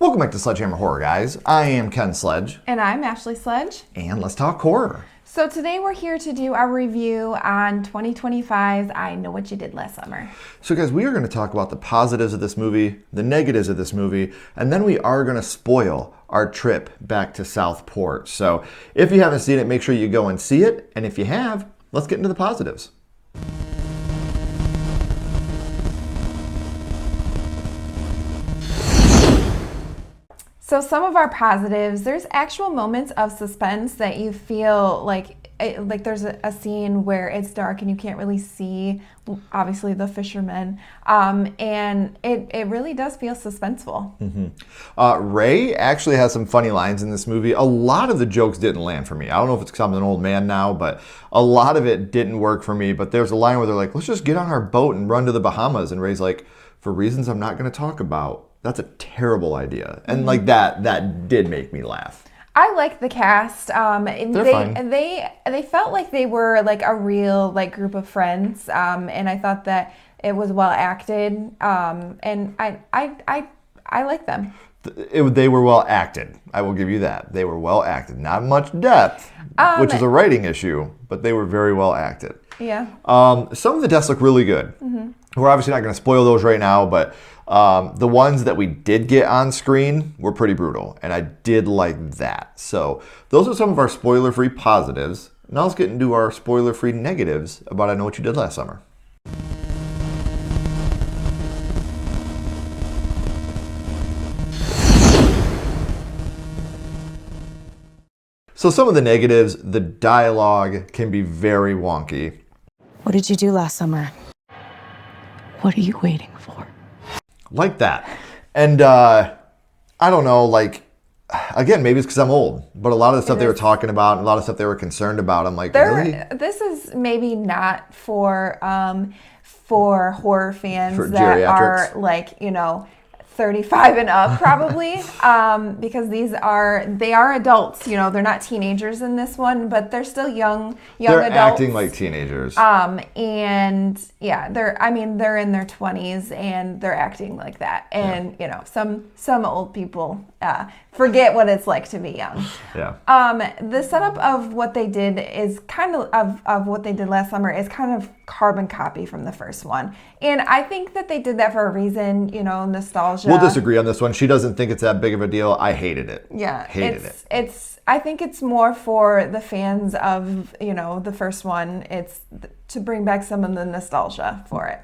Welcome back to Sledgehammer Horror, guys. I am Ken Sledge. And I'm Ashley Sledge. And let's talk horror. So today we're here to do our review on 2025's I Know What You Did Last Summer. So guys, we are going to talk about the positives of this movie, the negatives of this movie, and then we are going to spoil our trip back to Southport. So if you haven't seen it, make sure you go and see it. And if you have, let's get into the positives. So some of our positives, there's actual moments of suspense that you feel like there's a scene where it's dark and you can't really see, obviously, the fishermen. And it really does feel suspenseful. Mm-hmm. Ray actually has some funny lines in this movie. A lot of the jokes didn't land for me. I don't know if it's because I'm an old man now, but a lot of it didn't work for me. But there's a line where they're like, let's just get on our boat and run to the Bahamas. And Ray's like, for reasons I'm not going to talk about. That's a terrible idea. And like that did make me laugh. I like the cast. They're fine. They felt like they were like a real group of friends. And I thought that it was well acted. And I like them. They were well acted. I will give you that. They were well acted. Not much depth, which is a writing issue, but they were very well acted. Yeah. Some of the deaths look really good. Mm-hmm. We're obviously not going to spoil those right now, but the ones that we did get on screen were pretty brutal, and I did like that. So those are some of our spoiler-free positives. Now let's get into our spoiler-free negatives about I Know What You Did Last Summer. So some of the negatives, the dialogue can be very wonky. What did you do last summer? What are you waiting for? Like that. And I don't know, again, maybe it's because I'm old, but a lot of the stuff they were talking about, and a lot of stuff they were concerned about, I'm like, really? This is maybe not for horror fans for that geriatrics. are 35 and up probably, because they are adults. They're not teenagers in this one, but they're still young they're adults. Acting like teenagers. And yeah, they're in their 20s and they're acting like that. And some old people forget what it's like to be young. Yeah. The setup of what they did is kind of what they did last summer is kind of carbon copy from the first one. And I think that they did that for a reason, nostalgia. We'll disagree on this one. She doesn't think it's that big of a deal. I hated it. Yeah. Hated it. I think it's more for the fans of, the first one. It's to bring back some of the nostalgia for it.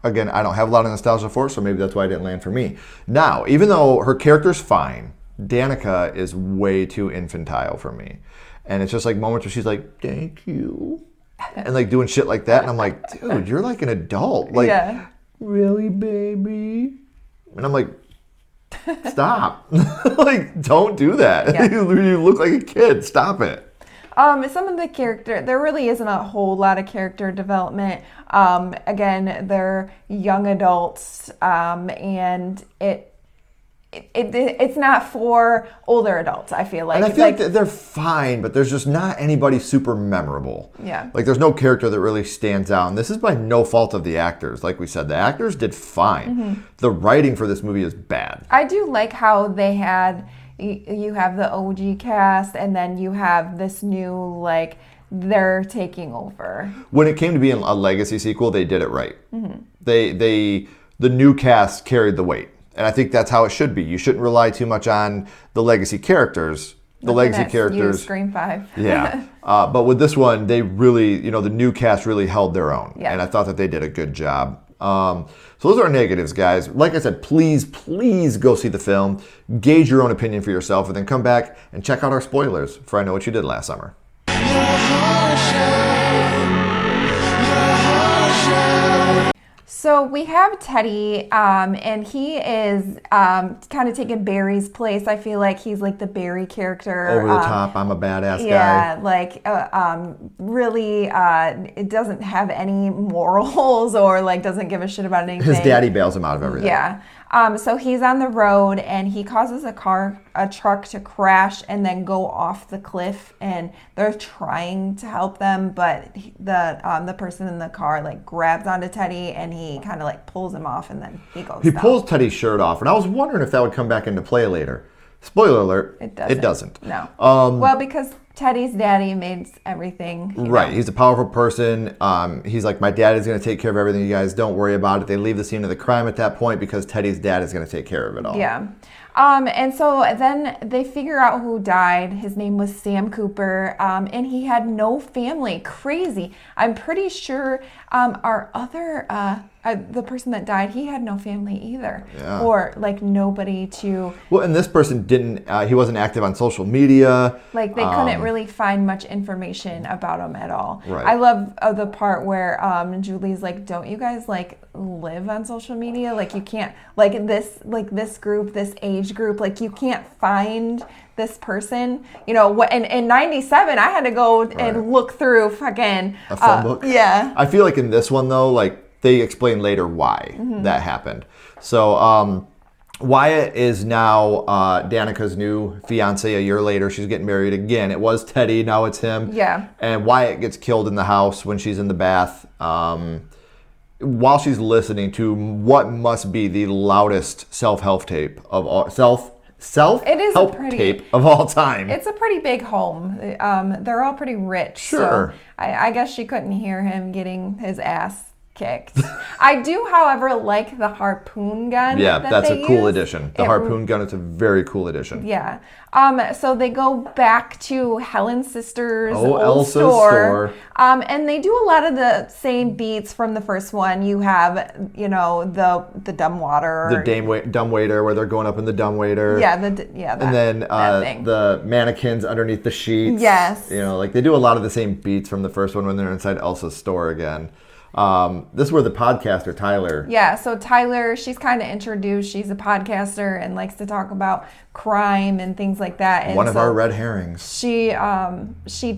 Again, I don't have a lot of nostalgia for it, so maybe that's why it didn't land for me. Now, even though her character's fine, Danica is way too infantile for me. And it's just like moments where she's like, thank you. And doing shit like that. And I'm like, dude, you're like an adult. Yeah. Really, baby? And I'm like, stop. Don't do that. Yeah. You look like a kid. Stop it. Some of the character, there really isn't a whole lot of character development. Again, they're young adults, and it's not for older adults, I feel like. And I feel like they're fine, but there's just not anybody super memorable. Yeah. There's no character that really stands out. And this is by no fault of the actors. Like we said, the actors did fine. Mm-hmm. The writing for this movie is bad. I do like how they had, you have the OG cast, and then you have this new, they're taking over. When it came to being a legacy sequel, they did it right. Mm-hmm. The new cast carried the weight. And I think that's how it should be. You shouldn't rely too much on the legacy characters. Scream 5. Yeah. But with this one, they really, the new cast really held their own. Yeah. And I thought that they did a good job. So those are our negatives, guys. Like I said, please go see the film. Gauge your own opinion for yourself, and then come back and check out our spoilers for I Know What You Did Last Summer. So we have Teddy, and he is kind of taking Barry's place. I feel like he's like the Barry character. Over the top, I'm a badass guy. Yeah, really, it doesn't have any morals or doesn't give a shit about anything. His daddy bails him out of everything. Yeah. So he's on the road and he causes a truck to crash and then go off the cliff, and they're trying to help them, but the person in the car like grabs onto Teddy and he kind of like pulls him off, and then he goes He down. pulls Teddy's shirt off, and I was wondering if that would come back into play later. Spoiler alert, it doesn't. No. Well, because Teddy's daddy made everything. Right. He's a powerful person. He's like, my dad is going to take care of everything. You guys don't worry about it. They leave the scene of the crime at that point because Teddy's dad is going to take care of it all. Yeah. And so then they figure out who died. His name was Sam Cooper, and he had no family. Crazy. I'm pretty sure our other, the person that died, he had no family either. Yeah. Or like nobody to... Well, and this person didn't, he wasn't active on social media. Like they couldn't really find much information about him at all. Right. I love the part where Julie's like, don't you guys like live on social media? Like you can't, like this group, this age group, like you can't find this person. You know, in 97, I had to go and look through fucking... A phone book? Yeah. I feel like in this one, though, like, they explain later why that happened. So, Wyatt is now Danica's new fiance a year later. She's getting married again. It was Teddy, now it's him. Yeah. And Wyatt gets killed in the house when she's in the bath while she's listening to what must be the loudest self-help tape of all tape of all time. It's a pretty big home. They're all pretty rich. Sure. So I guess she couldn't hear him getting his ass kicked. I do, however, like the harpoon gun. Yeah, that's a cool use. addition. The harpoon gun is a very cool addition. Yeah. So they go back to Helen's sister's old Elsa's store. And they do a lot of the same beats from the first one. You have, you know, the dumb water. The dumbwaiter, where they're going up in the dumbwaiter. Yeah, that, and then that thing. the mannequins underneath the sheets. Yes. You know, like they do a lot of the same beats from the first one when they're inside Elsa's store again. This is where the podcaster, Tyler. Yeah, so Tyler, she's kind of introduced. She's a podcaster and likes to talk about crime and things like that. And one of our red herrings. She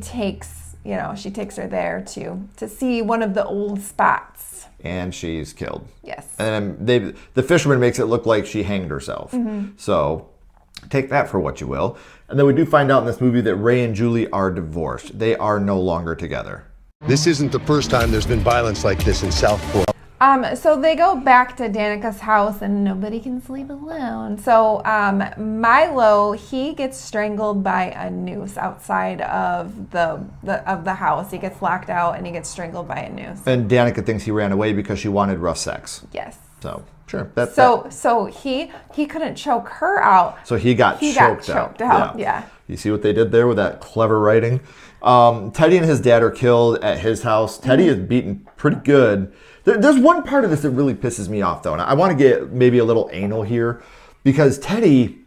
takes her there to see one of the old spots. And she's killed. Yes. And the fisherman makes it look like she hanged herself. So take that for what you will. And then we do find out in this movie that Ray and Julie are divorced. They are no longer together. This isn't the first time there's been violence like this in Southport. So they go back to Danica's house and nobody can sleep alone. So Milo, he gets strangled by a noose outside of the house. He gets locked out and he gets strangled by a noose. And Danica thinks he ran away because she wanted rough sex. Yes. So sure. So he couldn't choke her out. So he got choked out. Yeah. You see what they did there with that clever writing? Teddy and his dad are killed at his house. Teddy is beaten pretty good. There's one part of this that really pisses me off, though, and I want to get maybe a little anal here, because Teddy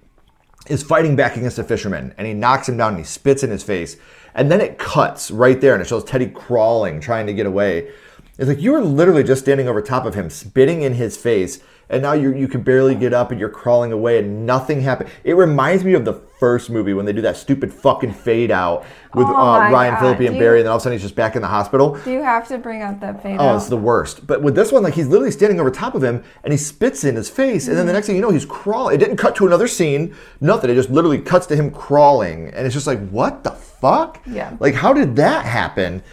is fighting back against a fisherman, and he knocks him down, and he spits in his face, and then it cuts right there, and it shows Teddy crawling, trying to get away. It's like you were literally just standing over top of him, spitting in his face, and now you can barely get up and you're crawling away and nothing happened. It reminds me of the first movie when they do that stupid fucking fade out with Ryan Phillippe and Barry, and then all of a sudden he's just back in the hospital. Do you have to bring out that fade out? Oh, it's the worst. But with this one, like he's literally standing over top of him and he spits in his face, and then the next thing you know, he's crawling. It didn't cut to another scene, nothing. It just literally cuts to him crawling, and it's just like, what the fuck? Yeah. Like, how did that happen?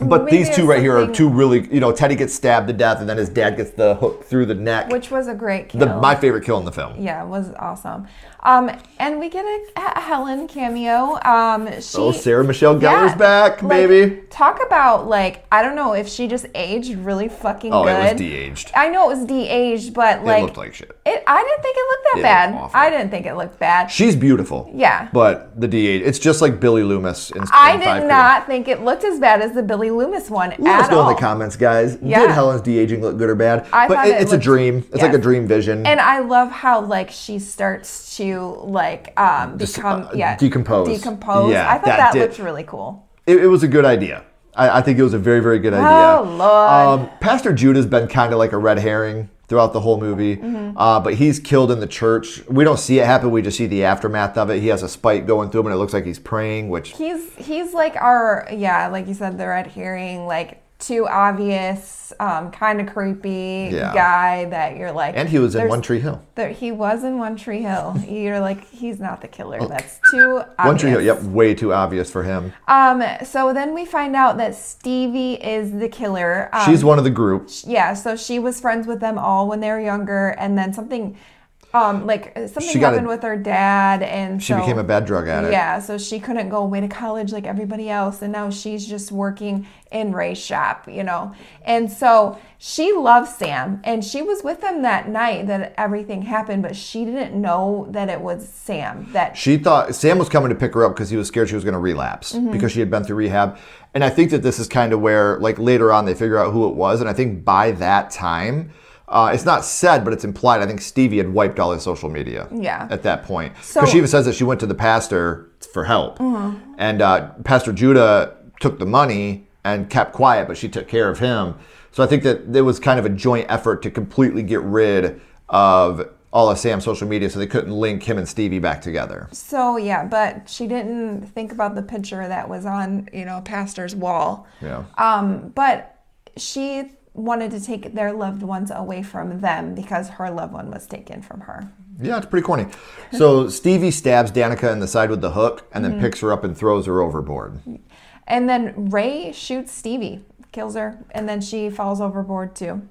But Maybe these two right here are two really, Teddy gets stabbed to death and then his dad gets the hook through the neck. Which was a great kill. My favorite kill in the film. Yeah, it was awesome. And we get a Helen cameo. Sarah Michelle Gellar's back, baby. Talk about, I don't know if she just aged really fucking good. Oh, it was de-aged. I know it was de-aged, but it looked like shit. I didn't think it looked that bad. I didn't think it looked bad. She's beautiful. Yeah. But the de-age, it's just like Billy Loomis in I did not think it looked as bad as the Billy Loomis one Let us know in the comments, guys. Yeah. Did Helen's de-aging look good or bad? But it's a dream. It's like a dream vision. And I love how she starts to decompose. Yeah, I thought that looked really cool. It was a good idea. I think it was a very, very good idea. Oh, Lord. Pastor Judah's been kind of like a red herring throughout the whole movie. But he's killed in the church. We don't see it happen. We just see the aftermath of it. He has a spike going through him, and it looks like he's praying, which... He's like our, like you said, the red herring, too obvious, kind of creepy guy that you're like. And he was in One Tree Hill. He was in One Tree Hill. You're like, he's not the killer. That's too obvious. One Tree Hill, yep, way too obvious for him. So then we find out that Stevie is the killer. She's one of the group. Yeah, so she was friends with them all when they were younger, and then something happened with her dad, and she became a bad drug addict. Yeah, so she couldn't go away to college like everybody else, and now she's just working in Ray's shop, And so she loves Sam, and she was with him that night that everything happened, but she didn't know that it was Sam. That she thought Sam was coming to pick her up because he was scared she was going to relapse because she had been through rehab. And I think that this is kind of where, like, later on they figure out who it was, and I think by that time. It's not said, but it's implied. I think Stevie had wiped all his social media at that point. Because she even says that she went to the pastor for help. And Pastor Judah took the money and kept quiet, but she took care of him. So I think that there was kind of a joint effort to completely get rid of all of Sam's social media so they couldn't link him and Stevie back together. So, yeah, but she didn't think about the picture that was on, pastor's wall. Yeah. But she wanted to take their loved ones away from them because her loved one was taken from her. Yeah, it's pretty corny. So Stevie stabs Danica in the side with the hook and then picks her up and throws her overboard. And then Ray shoots Stevie, kills her, and then she falls overboard too.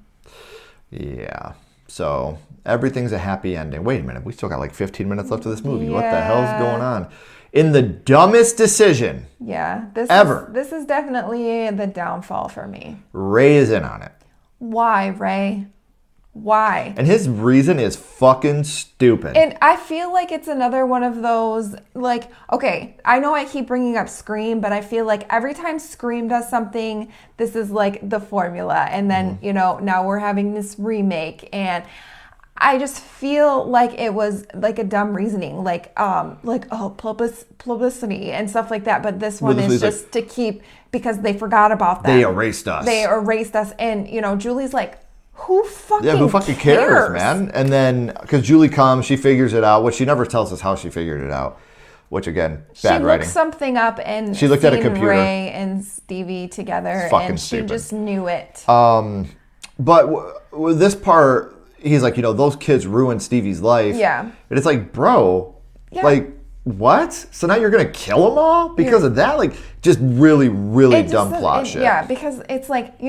Yeah. So everything's a happy ending. Wait a minute. We still got like 15 minutes left of this movie. What the hell's going on? In the dumbest decision this is definitely the downfall for me. Ray is in on it. Why, Ray? Why? And his reason is fucking stupid. And I feel like it's another one of those, like, okay, I know I keep bringing up Scream, but I feel like every time Scream does something, this is like the formula. And then, now we're having this remake, and I just feel like it was like a dumb reasoning, publicity and stuff like that. But this one is just to keep, because they forgot about that. They erased us. And, Julie's like, who fucking cares, man? And then, because Julie comes, she figures it out, which she never tells us how she figured it out. Which, again, bad writing. She looked something up and she looked at a computer. Ray and Stevie together, and she just knew it. But with this part, he's like, those kids ruined Stevie's life. Yeah. And it's like, bro, what? So now you're going to kill them all because of that? Like, just really, really dumb plot shit. Yeah, because it's like,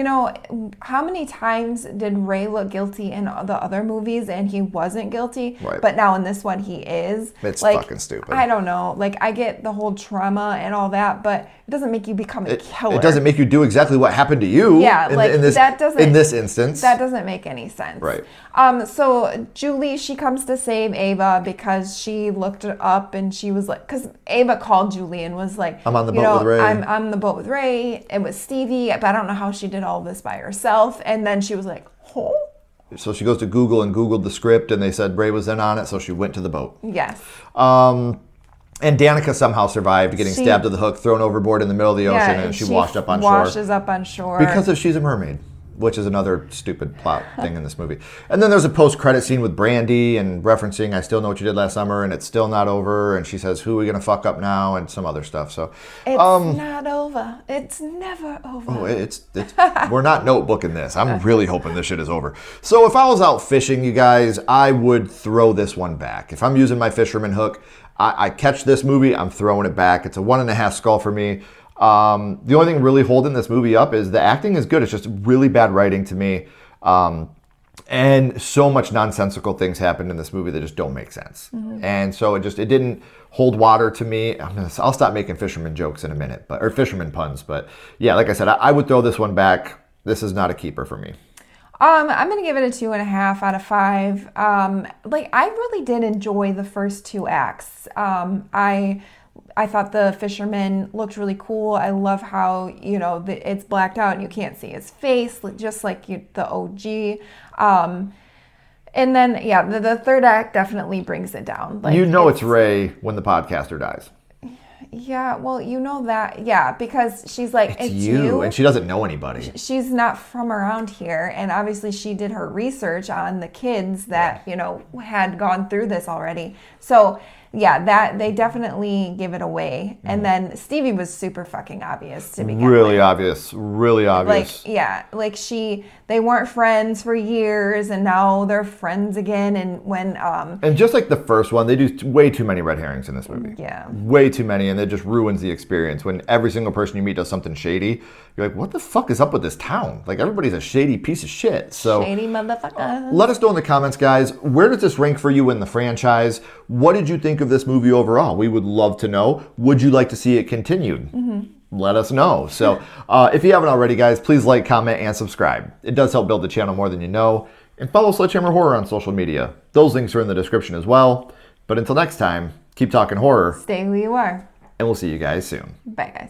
how many times did Ray look guilty in the other movies and he wasn't guilty? Right. But now in this one, he is. It's fucking stupid. I don't know. Like, I get the whole trauma and all that, but it doesn't make you become a killer. It doesn't make you do exactly what happened to you. Yeah, in this instance. That doesn't make any sense. Right. So Julie, she comes to save Ava because she looked up and she was like, because Ava called Julie and was like, I'm on the boat with Ray. I'm on the boat with Ray. It was Stevie, but I don't know how she did all this by herself. And then she was like, oh. So she goes to Google and Googled the script, and they said Ray was in on it, so she went to the boat. Yes. And Danica somehow survived getting stabbed with the hook, thrown overboard in the middle of the ocean, and she washed up on shore. Washes up on shore. Because she's a mermaid, which is another stupid plot thing in this movie. And then there's a post-credit scene with Brandy and referencing I Still Know What You Did Last Summer, and it's still not over, and she says, who are we going to fuck up now, and some other stuff. So it's not over. It's never over. Oh, it's we're not notebooking this. I'm really hoping this shit is over. So if I was out fishing, you guys, I would throw this one back. If I'm using my fisherman hook, I catch this movie, I'm throwing it back. It's a 1.5 skull for me. The only thing really holding this movie up is the acting is good. It's just really bad writing to me. And so much nonsensical things happened in this movie that just don't make sense. Mm-hmm. And so it didn't hold water to me. I'll stop making fisherman jokes in a minute, or fisherman puns. But yeah, like I said, I would throw this one back. This is not a keeper for me. I'm going to give it a 2.5 out of 5. I really did enjoy the first 2 acts. I thought the fisherman looked really cool. I love how, it's blacked out and you can't see his face, just like the OG. And then, the third act definitely brings it down. It's Ray when the podcaster dies. Yeah, well, that. Yeah, because she's like, it's you. And she doesn't know anybody. She's not from around here. And obviously she did her research on the kids that, had gone through this already. So yeah, that they definitely give it away. And then Stevie was super fucking obvious to begin Really with. obvious. Really obvious. Like, yeah, like they weren't friends for years, and now they're friends again. And when And just like the first one, they do way too many red herrings in this movie. Yeah. Way too many, and it just ruins the experience. When every single person you meet does something shady, you're like, what the fuck is up with this town? Like, everybody's a shady piece of shit. So shady motherfucker. let us know in the comments, guys, where does this rank for you in the franchise? What did you think of this movie overall? We would love to know. Would you like to see it continued? Let us know. So if you haven't already, guys, please like, comment, and subscribe. It does help build the channel more than you know. And follow Sledgehammer Horror on social media. Those links are in the description as well. But until next time, keep talking horror, Stay who you are. and we'll see you guys soon. Bye, guys.